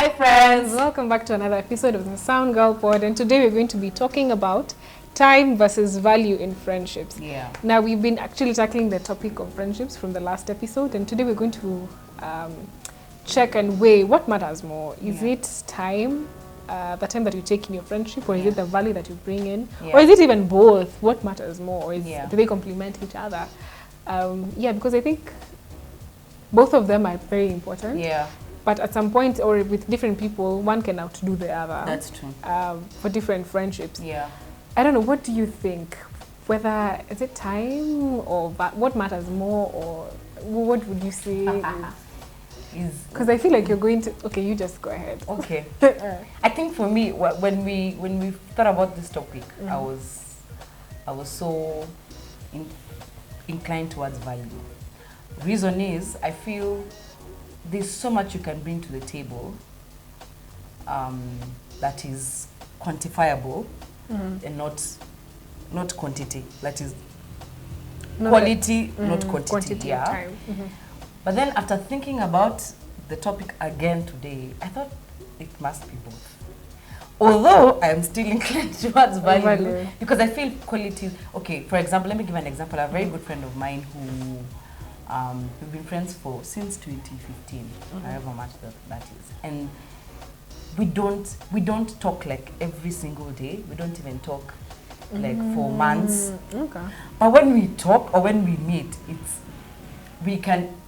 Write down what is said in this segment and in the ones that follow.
Hi friends! Welcome back to another episode of the Sound Girl Pod, and today we're going to be talking about time versus value in friendships. Yeah. Now we've been actually tackling the topic of friendships from the last episode, and today we're going to check and weigh what matters more. Is it time, the time that you take in your friendship, or is it the value that you bring in? Or is it even both? What matters more? Or do they complement each other? Because I think both of them are very important. Yeah. But at some point, or with different people, one can outdo the other. That's true. For different friendships. Yeah. I don't know, what do you think? Whether, is it time, or what matters more, or what would you say? Because I feel like you're going to, okay, you just go ahead. Okay. I think for me, when we thought about this topic, I was so inclined towards value. Reason is, I feel there's so much you can bring to the table that is quantifiable and not quantity. That is quality, not quantity. Yeah. Time. But then after thinking about the topic again today, I thought it must be both. Although I am still inclined towards value because I feel quality. Okay, for example, let me give an example. A very good friend of mine who we've been friends since 2015, however much that is, and we don't talk like every single day. We don't even talk like for months. Okay. But when we talk or when we meet,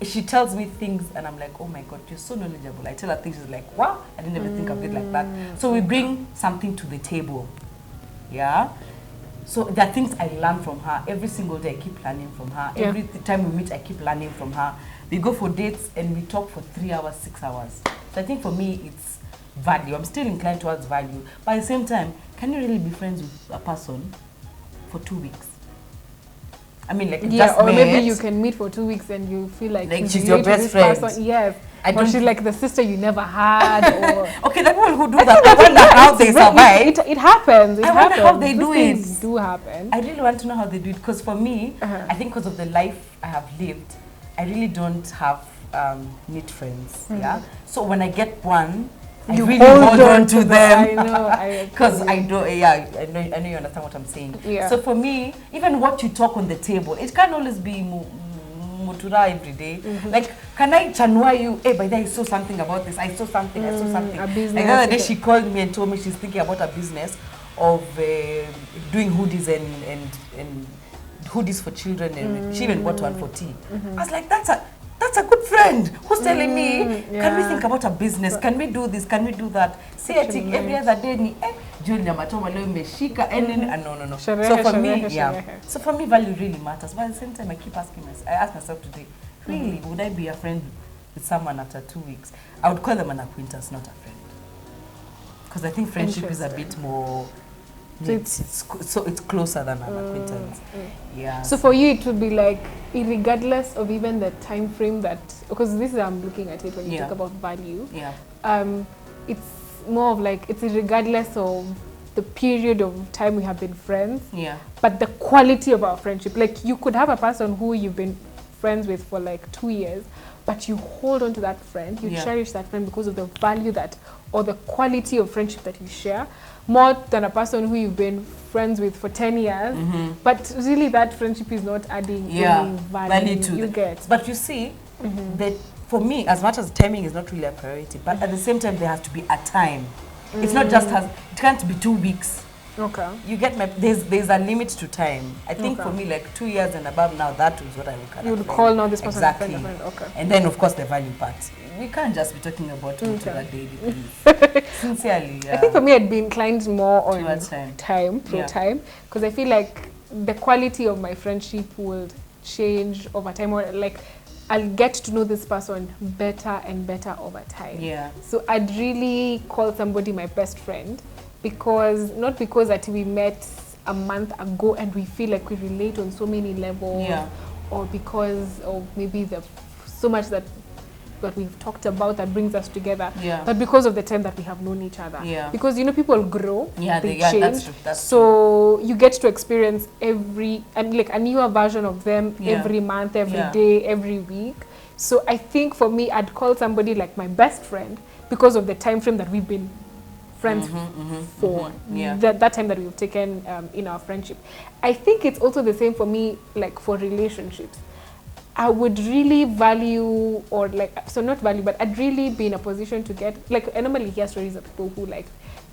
she tells me things and I'm like, oh my God, you're so knowledgeable. I tell her things, she's like, wow, I didn't ever think of it like that. So we bring something to the table. Yeah. So there are things I learn from her. Every single day I keep learning from her. Yeah. Every time we meet, I keep learning from her. We go for dates and we talk for 3 hours, 6 hours. So I think for me, it's value. I'm still inclined towards value. But at the same time, can you really be friends with a person for 2 weeks? I mean, like, just or met. maybe you can meet for 2 weeks and you feel like she's your best friend. Yes. Or she's like the sister you never had. Or okay, the people who do that, I wonder how they survive. It happens. I wonder how they do it. Things do happen. I really want to know how they do it, because for me, I think because of the life I have lived, I really don't have meet friends. Yeah. So when I get one, I really hold on to them. I know. Because I know. Yeah, I know you understand what I'm saying. Yeah. So for me, even what you talk on the table, it can't always be mutura every day. Like, can I chanua you? Hey, by the way, I saw something about this. I saw something. I saw something. A business. Like the other day, she called me and told me she's thinking about a business of doing hoodies and hoodies for children, and she even bought one for tea. I was like, that's a good friend who's telling me, can we think about a business? Can we do this? Can we do that? See, I think every other day, no. So for me, So for me, value really matters. But at the same time, I ask myself today, really, would I be a friend with someone after 2 weeks? I would call them an acquaintance, not a friend. Because I think friendship is a bit more. It's closer than an acquaintance. Yeah. So for you, it would be like, regardless of even the time frame that, because this is how I'm looking at it when you talk about value. Yeah. It's more of like, it's regardless of the period of time we have been friends. Yeah. But the quality of our friendship. Like, you could have a person who you've been friends with for like 2 years, but you hold on to that friend, you cherish that friend because of the value or the quality of friendship that you share, more than a person who you've been friends with for 10 years, but really that friendship is not adding any value to it. But you see, that for me, as much as timing is not really a priority, but at the same time, there has to be a time. It's not just, it can't be 2 weeks. Okay. You get there's a limit to time. I think for me, like 2 years and above now, that is what I look at. You would call now this person exactly. a friend. Okay. And then, of course, the value part. We can't just be talking about that daily, please. Sincerely, I think for me, I'd be inclined more on time, because I feel like the quality of my friendship will change over time, or like I'll get to know this person better and better over time. Yeah. So I'd really call somebody my best friend, because not because that we met a month ago and we feel like we relate on so many levels, or because of maybe so much that we've talked about that brings us together, but because of the time that we have known each other. Because people grow, they change. That's true. So you get to experience a newer version of them every month, every day, every week. So I think for me, I'd call somebody like my best friend because of the time frame that we've been friends for, Yeah. that time that we've taken in our friendship. I think it's also the same for me, like for relationships. I would really value, or like, so not value, but I'd really be in a position to get, like, I normally hear stories of people who, like,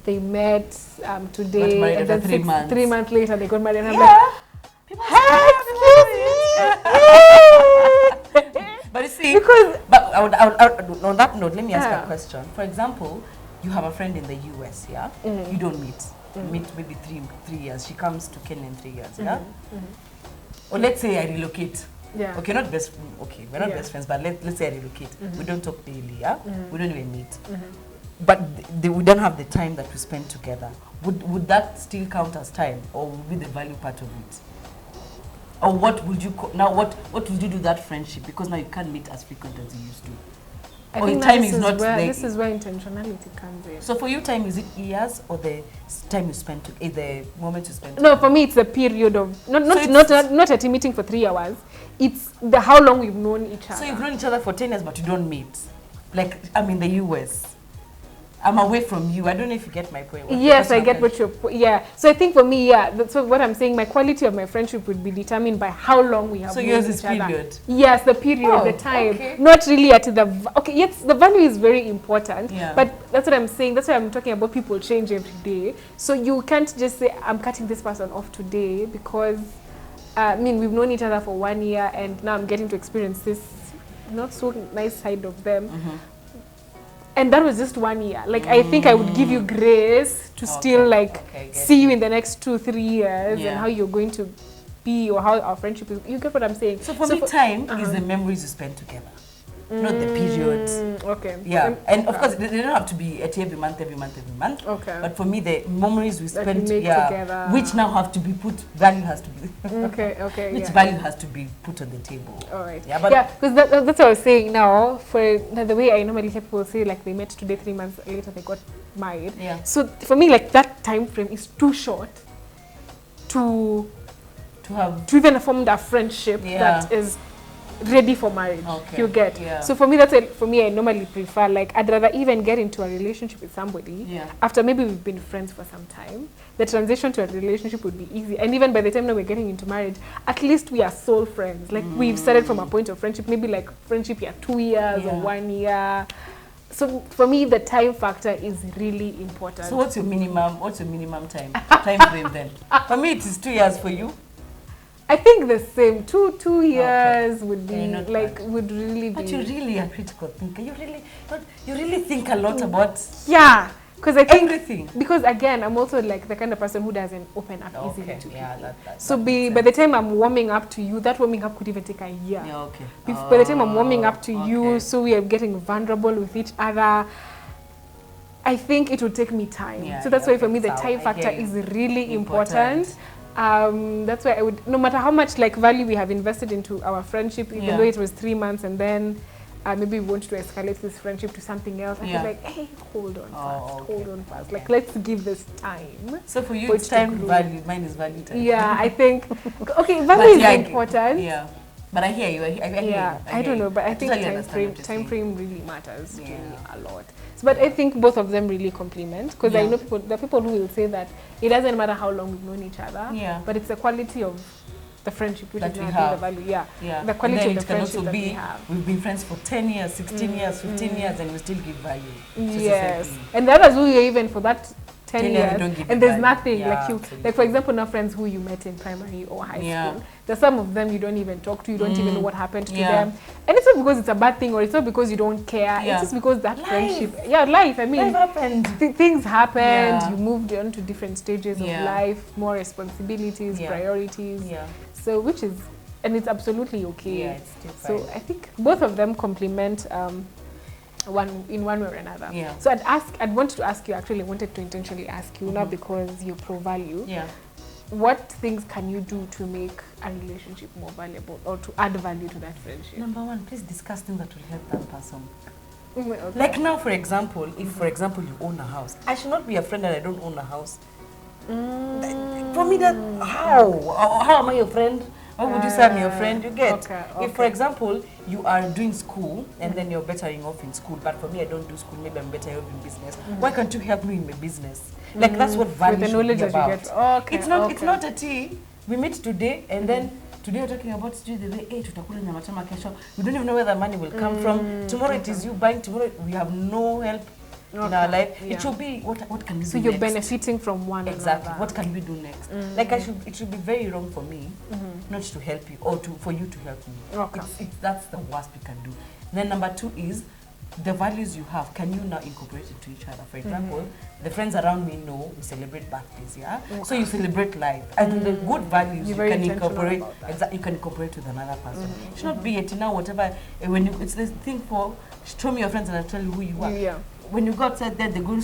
they met today, and then 3 months later they got married, and I'm like, but you see, because on that note, let me ask a question. For example, you have a friend in the US, yeah? You don't meet. Meet maybe three years. She comes to Kenya in 3 years, yeah? Or let's say I relocate. Yeah. Okay, not best. Okay, we're not best friends, but let's say I relocate. We don't talk daily, yeah? We don't even meet. But we don't have the time that we spend together. Would that still count as time, or would be the value part of it? Or what would you now? What would you do that friendship? Because now you can't meet as frequent as you used to. I or think time this is not where, like, this is where intentionality comes in. So for you, time is it years or the time you spend the moment you spend? No, for me it's the period of not at a meeting for 3 hours. It's the how long we've known each other. So you've known each other for 10 years, but you don't meet. Like I'm in the US. I'm away from you. I don't know if you get my point. Yes, I get what you're... Yeah. So I think for me, yeah, that's what I'm saying. My quality of my friendship would be determined by how long we have known each other. So yours is period? Yes, the period, the time. Okay. Not really at the... Okay, yes, the value is very important. Yeah. But that's what I'm saying. That's why I'm talking about people change every day. So you can't just say, I'm cutting this person off today because, I mean, we've known each other for 1 year and now I'm getting to experience this not so nice side of them. And that was just 1 year. Like, I think I would give you grace to still, like, see you in the next 2-3 years and how you're going to be or how our friendship is. You get what I'm saying? So for me, time is the memories you spend together, not the period. Okay. Yeah. And of course, they don't have to be at every month. Okay. But for me, the memories we spend together, which now have to be put, value has to be. Which value has to be put on the table. All right. Yeah, because that's what I was saying now. For the way I normally hear people say, like, they met today, 3 months later they got married. Yeah. So for me, like, that time frame is too short to even form a friendship that is ready for marriage. You get. So for me, that's for me, I normally prefer, like, I'd rather even get into a relationship with somebody after maybe we've been friends for some time. The transition to a relationship would be easy, and even by the time that we're getting into marriage, at least we are soul friends. Like, we've started from a point of friendship, maybe like friendship 2 years or 1 year. So for me, the time factor is really important. So what's your minimum time frame then? For me, it is 2 years. For you? I think the same. Two years would be like bad. Would really be. But you're really a critical thinker. You really think a lot about. Yeah, because I think everything. Because again, I'm also like the kind of person who doesn't open up easily to people. So by the time I'm warming up to you, that warming up could even take a year. By the time I'm warming up to you, so we are getting vulnerable with each other. I think it would take me time. So that's why for me the time factor is really important. That's why I would, no matter how much like value we have invested into our friendship, even though it was 3 months and then maybe we want to escalate this friendship to something else, I feel like, hey, hold on fast. Like, let's give this time. So for you, it's time value, mine is value time. Yeah, I think, okay, value is important. Yeah. But I hear you. I don't know, but I think time frame really matters to me a lot. So, but I think both of them really complement, because I know there are people who will say that it doesn't matter how long we've known each other, but it's the quality of the friendship which is not the value. The quality of the friendship that we have. We've been friends for 10 years, 16 years, 15 years, and we still give value. Yes, and the others who are even for that 10 years, and there's nothing like you, like for example, now friends who you met in primary or high school, there's some of them you don't even talk to, you don't even know what happened to them, and it's not because it's a bad thing or it's not because you don't care, it's just because that friendship, life, I mean, life happened. Things happened, you moved on to different stages of life, more responsibilities, priorities, so which is, and it's absolutely okay. So I think both of them complement in one way or another. So I'd wanted to ask you, actually wanted to intentionally ask you, not because you're pro value, what things can you do to make a relationship more valuable or to add value to that friendship? Number one, please discuss things that will help that person. Like now, for example, if for example you own a house, I should not be a friend and I don't own a house. For me, that how am I your friend Why would you say I'm your friend? You get? Okay, If, for example, you are doing school and then you're bettering off in school, but for me, I don't do school, maybe I'm bettering off in business. Why can't you help me in my business? Like, that's what value With the should knowledge be that you about. get. Okay, It's not a tea. We meet today and then today we're talking about the way, hey, tutakula nyama choma kesho. We don't even know where the money will come from. Tomorrow it is you buying. Tomorrow we have no help in our life. Yeah. It should be what can we do So you're next? benefiting from one Exactly. another. What can we do next? Like it should be very wrong for me not to help you or for you to help me. Okay. That's the worst we can do. Then number 2 is the values you have. Can you now incorporate it to each other? For example, the friends around me know we celebrate birthdays, yeah. So you celebrate life, and the good values You're you very can intentional incorporate. about that. Exactly, you can incorporate with another person. It should not be it now whatever. When you, it's the thing for show me your friends and I'll tell you who you are. Yeah. When you go outside there, they go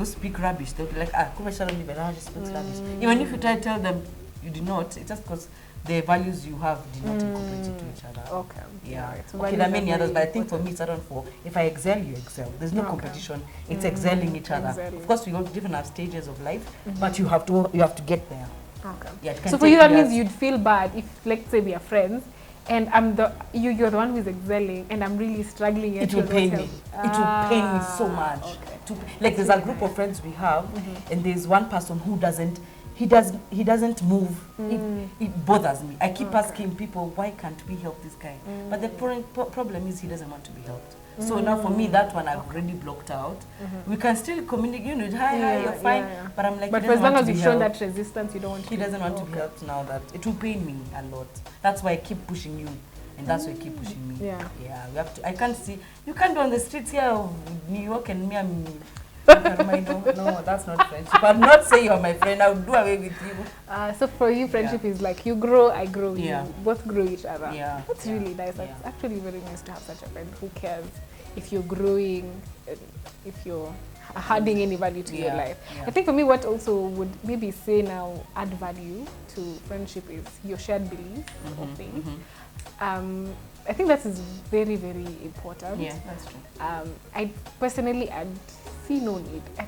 speak rubbish. They'll be like, come Sharon, just speaks rubbish. Even if you try to tell them you did not, it's just because the values you have did not incorporate it to each other. Okay. Yeah. Right. Okay, there are many others, but I think for me it's around 4. If I excel, you excel. There's no competition. It's excelling each other. Excelling. Of course, we go to different stages of life, but you have to get there. Okay. Yeah, it can So for take you, that years. means you'd feel bad if, let's say, we are friends, and you're the one who's excelling, and I'm really struggling. It will pain me. It will pain me so much. Okay. Like there's a group of friends we have, and there's one person who doesn't. He doesn't move. It bothers me. I keep asking people, why can't we help this guy? But the problem is he doesn't want to be helped. So now for me, that one I've already blocked out. We can still communicate, you know, hi, you're fine. But I'm like, but he for as doesn't long want as to you've be shown helped. that resistance, you don't want to. He doesn't want to be helped now. That it will pain me a lot. That's why I keep pushing you, and that's why you keep pushing me. Yeah. Yeah. We have to. I can't see. You can't do on the streets here of New York and me. No, that's not friendship. I'm not saying you're my friend. I'll do away with you. So for you, friendship is like you grow, I grow, Yeah. you both grow each other. Yeah. That's really nice. That's actually very nice to have such a friend who cares if you're growing, if you're adding any value to your life. Yeah. I think for me, what also would maybe say now add value to friendship is your shared beliefs or things. I think that is very, very important. Yeah, that's true. I personally, I'd see no need, and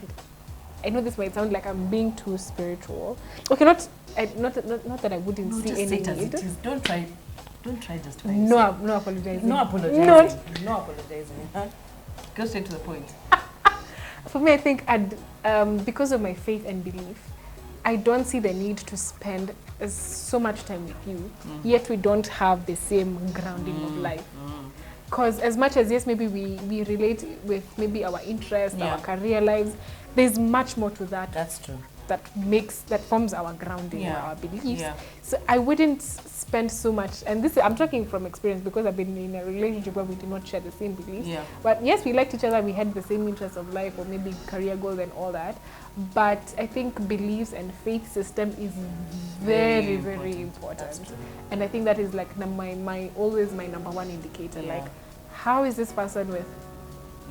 I know this might sound like I'm being too spiritual. Okay, not that I wouldn't see just any say it as need. it is. Don't try justify No, yourself. no apologizing. No apologizing. Not. No apologizing. Huh? Go straight to the point. For me, I think because of my faith and belief, I don't see the need to spend so much time with you, yet we don't have the same grounding of life. Because as much as, yes, maybe we relate with maybe our interests, our career lives, there's much more to that. That's true. That forms our grounding or our beliefs. Yeah. So I wouldn't spend so much, and this I'm talking from experience because I've been in a relationship where we did not share the same beliefs. Yeah. But yes, we liked each other, we had the same interests of life or maybe career goals and all that. But I think beliefs and faith system is very, very important. And I think that is like always my number one indicator. Like, how is this person with?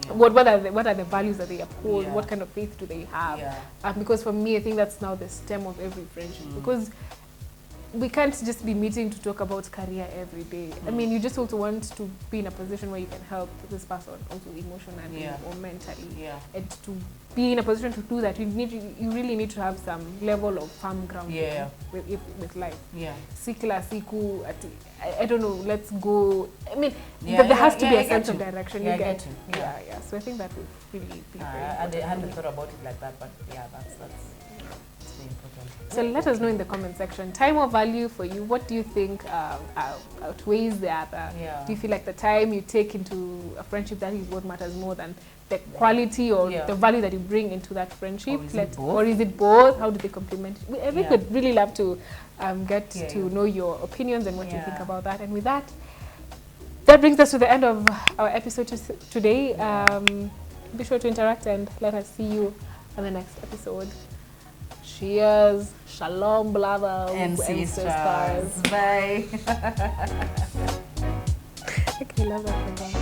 What are the values that they uphold? What kind of faith do they have? Because for me, I think that's now the stem of every friendship. Because we can't just be meeting to talk about career every day. I mean, you just also want to be in a position where you can help this person also emotionally or mentally. And to be in a position to do that, you really need to have some level of firm ground with life. Sikla, siku, I don't know, let's go. I mean, there has to be a sense of direction. You get. So I think that would really be very important. I hadn't thought about it like that, but that's important. So let us know in the comment section, time or value for you. What do you think outweighs the other? Do you feel like the time you take into a friendship, that is what matters more than the quality or the value that you bring into that friendship? Or is it both? How do they complement? I would really love to get to know your opinions and what you think about that. And with that brings us to the end of our episode today. Be sure to interact and let us see you on the next episode. Cheers. Shalom, brothers and sisters. Bye. Okay, love that.